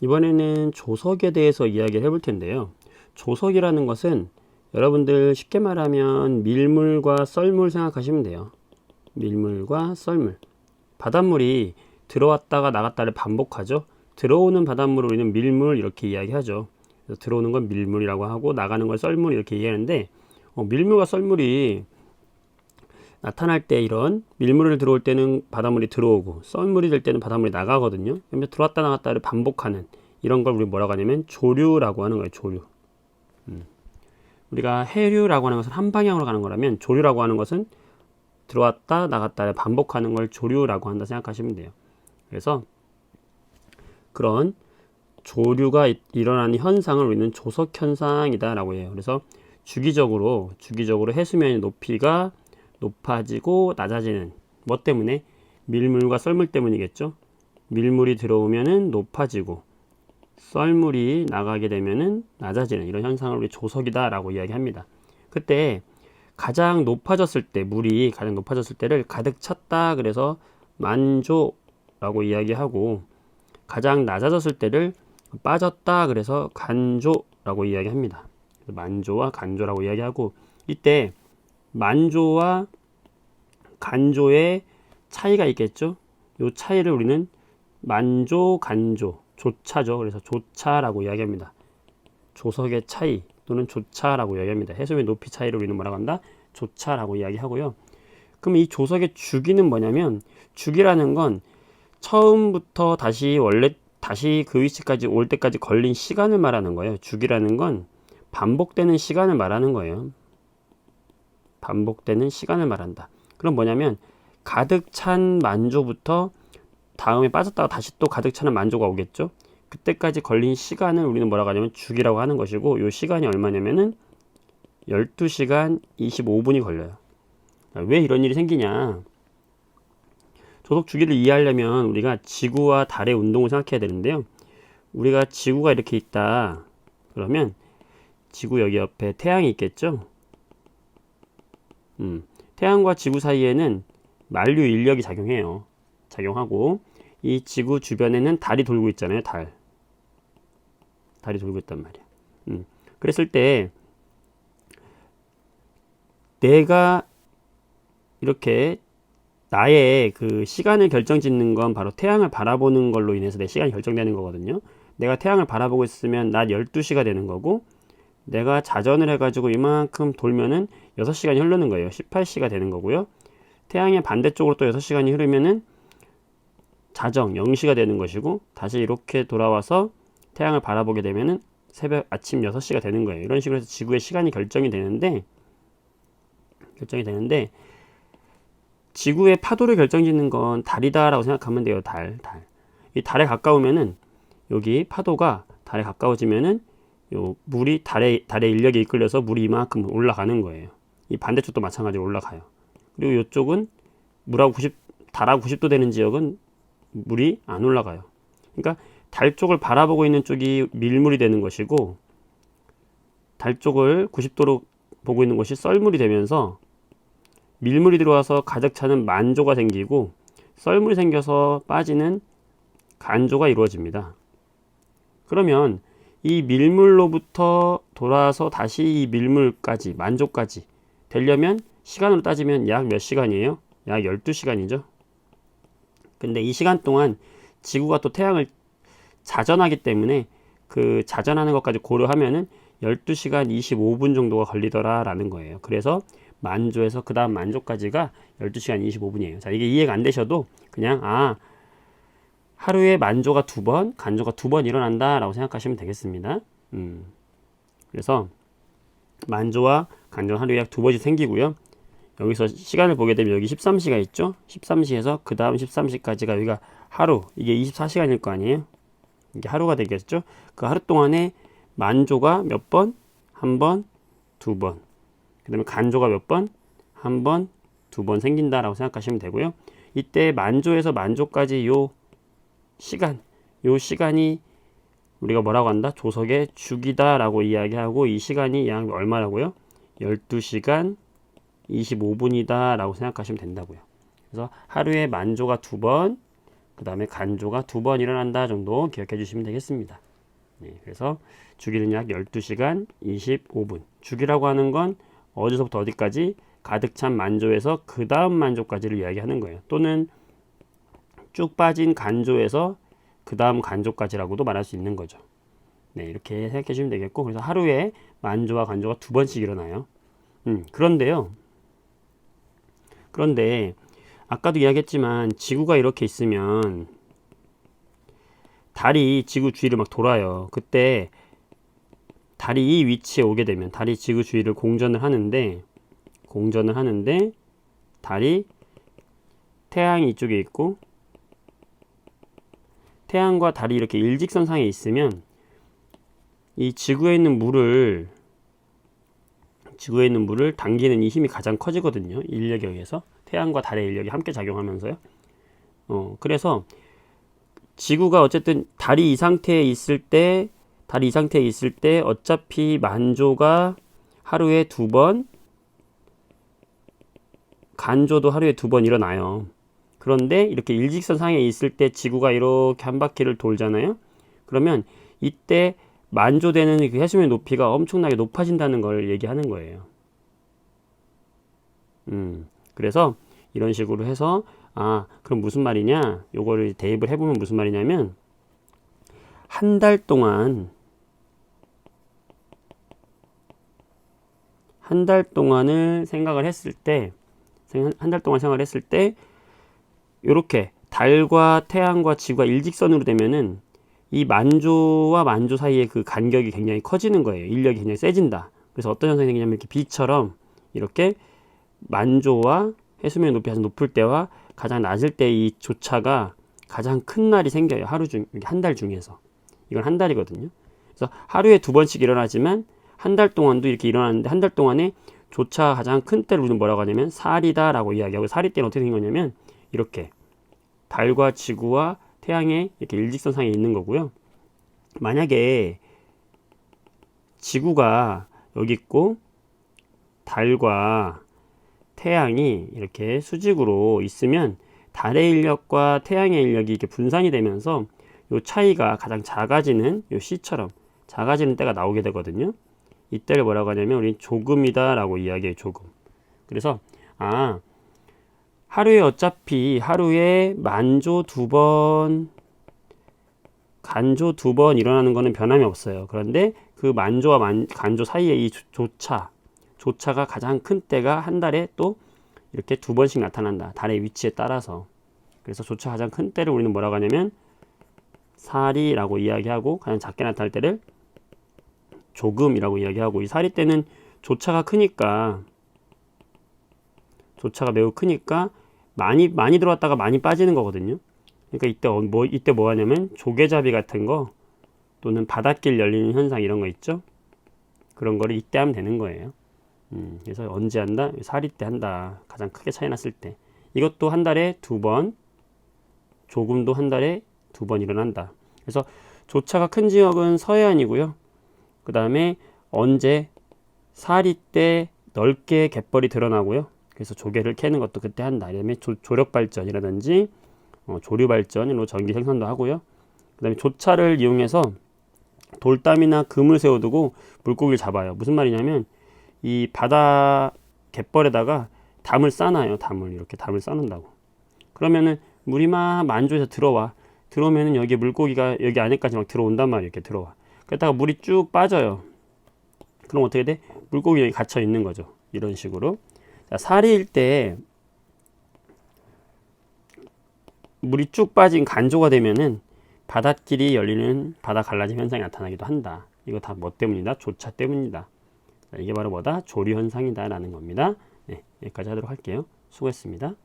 이번에는 조석에 대해서 이야기를 해볼 텐데요. 조석이라는 것은 여러분들 쉽게 말하면 밀물과 썰물 생각하시면 돼요. 밀물과 썰물. 바닷물이 들어왔다가 나갔다를 반복하죠. 들어오는 바닷물을 우리는 밀물 이렇게 이야기하죠. 그래서 들어오는 건 밀물이라고 하고 나가는 걸 썰물 이렇게 얘기하는데 밀물과 썰물이 나타날 때 이런 밀물을 들어올 때는 바닷물이 들어오고 썰물이 될 때는 바닷물이 나가거든요. 그러면 들어왔다 나갔다를 반복하는 이런 걸 우리 뭐라고 하냐면 조류라고 하는 거예요. 조류. 우리가 해류라고 하는 것은 한 방향으로 가는 거라면 조류라고 하는 것은 들어왔다 나갔다를 반복하는 걸 조류라고 한다 생각하시면 돼요. 그래서 그런 조류가 일어나는 현상을 우리는 조석 현상이다 라고 해요. 그래서 주기적으로 해수면의 높이가 높아지고 낮아지는 뭐 때문에? 밀물과 썰물 때문이겠죠. 밀물이 들어오면은 높아지고 썰물이 나가게 되면은 낮아지는 이런 현상을 우리 조석이다 라고 이야기합니다. 그때 가장 높아졌을 때, 물이 가장 높아졌을 때를 가득 찼다 그래서 만조라고 이야기하고, 가장 낮아졌을 때를 빠졌다 그래서 간조라고 이야기합니다. 만조와 간조라고 이야기하고, 이때 만조와 간조의 차이가 있겠죠. 이 차이를 우리는 만조, 간조, 조차죠. 그래서 조차라고 이야기합니다. 조석의 차이 또는 조차라고 이야기합니다. 해수면 높이 차이를 우리는 뭐라고 한다? 조차라고 이야기하고요. 그럼 이 조석의 주기는 뭐냐면, 주기라는 건 처음부터 다시 그 위치까지 올 때까지 걸린 시간을 말하는 거예요. 주기라는 건 반복되는 시간을 말하는 거예요. 반복되는 시간을 말한다. 그럼 뭐냐면 가득 찬 만조부터 다음에 빠졌다가 다시 또 가득 차는 만조가 오겠죠. 그때까지 걸린 시간을 우리는 뭐라고 하냐면 주기라고 하는 것이고, 이 시간이 얼마냐면은 12시간 25분이 걸려요. 왜 이런 일이 생기냐? 조석 주기를 이해하려면 우리가 지구와 달의 운동을 생각해야 되는데요. 우리가 지구가 이렇게 있다 그러면 지구 여기 옆에 태양이 있겠죠. 태양과 지구 사이에는 만류 인력이 작용하고, 이 지구 주변에는 달이 돌고 있잖아요. 달이 돌고 있단 말이야. 그랬을 때 내가 이렇게 나의 그 시간을 결정짓는 건 바로 태양을 바라보는 걸로 인해서 내 시간이 결정되는 거거든요. 내가 태양을 바라보고 있으면 낮 12시가 되는 거고, 내가 자전을 해가지고 이만큼 돌면은 6시간이 흐르는 거예요. 18시가 되는 거고요. 태양의 반대쪽으로 또 6시간이 흐르면은 자정 0시가 되는 것이고, 다시 이렇게 돌아와서 태양을 바라보게 되면은 아침 6시가 되는 거예요. 이런 식으로 해서 지구의 시간이 결정이 되는데 지구의 파도를 결정짓는 건 달이다라고 생각하면 돼요. 이 달에 가까우면은, 여기 파도가 달에 가까워지면은 요 물이 달의 인력에 이끌려서 물이 이만큼 올라가는 거예요. 이 반대쪽도 마찬가지로 올라가요. 그리고 이쪽은 달하고 90도 되는 지역은 물이 안 올라가요. 그러니까 달 쪽을 바라보고 있는 쪽이 밀물이 되는 것이고, 달 쪽을 90도로 보고 있는 것이 썰물이 되면서 밀물이 들어와서 가득 차는 만조가 생기고, 썰물이 생겨서 빠지는 간조가 이루어집니다. 그러면 이 밀물로부터 돌아서 다시 이 밀물까지, 만조까지 되려면 시간으로 따지면 약 몇 시간이에요? 약 12시간이죠. 근데 이 시간 동안 지구가 또 태양을 자전하기 때문에 그 자전하는 것까지 고려하면은 12시간 25분 정도가 걸리더라라는 거예요. 그래서 만조에서 그 다음 만조까지가 12시간 25분이에요. 자, 이게 이해가 안 되셔도 그냥 하루에 만조가 2번, 간조가 2번 일어난다 라고 생각하시면 되겠습니다. 그래서 만조와 간조는 하루에 약 2번씩 생기고요. 여기서 시간을 보게 되면 여기 13시가 있죠. 13시에서 그 다음 13시까지가 여기가 하루, 이게 24시간일 거 아니에요. 이게 하루가 되겠죠. 그 하루 동안에 만조가 몇 번? 한 번, 2번. 그 다음에 간조가 몇 번? 한 번, 2번 생긴다라고 생각하시면 되고요. 이때 만조에서 만조까지 요 시간이 우리가 뭐라고 한다? 조석의 주기다라고 이야기하고, 이 시간이 약 얼마라고요? 12시간 25분이다 라고 생각하시면 된다고요. 그래서 하루에 만조가 2번, 그 다음에 간조가 2번 일어난다 정도 기억해 주시면 되겠습니다. 네, 그래서 주기는 약 12시간 25분. 주기라고 하는 건 어디서부터 어디까지 가득 찬 만조에서 그 다음 만조까지를 이야기하는 거예요. 또는 쭉 빠진 간조에서 그 다음 간조까지라고도 말할 수 있는 거죠. 네, 이렇게 생각해 주시면 되겠고, 그래서 하루에 만조와 간조가 2번씩 일어나요. 그런데 아까도 이야기했지만 지구가 이렇게 있으면 달이 지구 주위를 막 돌아요. 그때 달이 이 위치에 오게 되면 달이 지구 주위를 공전을 하는데 달이 태양이 이쪽에 있고 태양과 달이 이렇게 일직선상에 있으면 이 지구에 있는 물을 당기는 이 힘이 가장 커지거든요. 인력에 의해서 태양과 달의 인력이 함께 작용하면서요. 그래서 지구가 어쨌든 달이 이 상태에 있을 때 어차피 만조가 하루에 2번, 간조도 하루에 2번 일어나요. 그런데 이렇게 일직선상에 있을 때 지구가 이렇게 한 바퀴를 돌잖아요. 그러면 이때 만조되는 그 해수면 높이가 엄청나게 높아진다는 걸 얘기하는 거예요. 그래서 이런 식으로 해서 그럼 무슨 말이냐? 요거를 대입을 해보면 무슨 말이냐면 한 달 동안을 생각을 했을 때 요렇게 달과 태양과 지구가 일직선으로 되면은 이 만조와 만조 사이의 그 간격이 굉장히 커지는 거예요. 인력이 굉장히 세진다. 그래서 어떤 현상이 생기냐면 이렇게 B처럼 이렇게 만조와 해수면 높이 아주 높을 때와 가장 낮을 때 이 조차가 가장 큰 날이 생겨요. 한 달 중에서. 이건 한 달이거든요. 그래서 하루에 2번씩 일어나지만 한 달 동안도 이렇게 일어나는데 한 달 동안에 조차가 가장 큰 때를 우리는 뭐라고 하냐면 살이다라고 이야기하고, 살이 때는 어떻게 된 거냐면 이렇게 달과 지구와 태양의 이렇게 일직선상에 있는 거고요. 만약에 지구가 여기 있고 달과 태양이 이렇게 수직으로 있으면 달의 인력과 태양의 인력이 이렇게 분산이 되면서 요 차이가 가장 작아지는 요 C처럼 작아지는 때가 나오게 되거든요. 이때를 뭐라고 하냐면 우리 조금이다 라고 이야기해요. 조금. 그래서 하루에 만조 2번, 간조 2번 일어나는 거는 변함이 없어요. 그런데 그 만조와 간조 사이에 이 조차가 가장 큰 때가 한 달에 또 이렇게 2번씩 나타난다. 달의 위치에 따라서. 그래서 조차가 가장 큰 때를 우리는 뭐라고 하냐면 살이라고 이야기하고, 가장 작게 나타날 때를 조금이라고 이야기하고, 이 살이 때는 조차가 매우 크니까 많이 들어왔다가 많이 빠지는 거거든요. 그러니까 이때 뭐 하냐면 조개잡이 같은 거 또는 바닷길 열리는 현상 이런 거 있죠. 그런 거를 이때 하면 되는 거예요. 그래서 언제 한다? 살이 때 한다. 가장 크게 차이 났을 때. 이것도 한 달에 2번, 조금도 한 달에 2번 일어난다. 그래서 조차가 큰 지역은 서해안이고요. 그 다음에 언제 살이 때 넓게 갯벌이 드러나고요. 그래서 조개를 캐는 것도 그때 한다. 그다음에 조력 발전이라든지 조류 발전으로 전기 생산도 하고요. 그다음에 조차를 이용해서 돌담이나 금을 세워두고 물고기를 잡아요. 무슨 말이냐면 이 바다 갯벌에다가 담을 쌓아요. 이렇게 담을 쌓는다고. 그러면은 물이 막 만조에서 들어오면은 여기 물고기가 여기 안에까지 막 들어온단 말이에요. 이렇게 들어와. 그러다가 물이 쭉 빠져요. 그럼 어떻게 돼? 물고기 여기 갇혀 있는 거죠. 이런 식으로. 자, 살이일 때 물이 쭉 빠진 간조가 되면은 바닷길이 열리는 바다 갈라짐 현상이 나타나기도 한다. 이거 다 뭐 때문이다? 조차 때문이다. 자, 이게 바로 뭐다? 조류 현상이다 라는 겁니다. 네, 여기까지 하도록 할게요. 수고했습니다.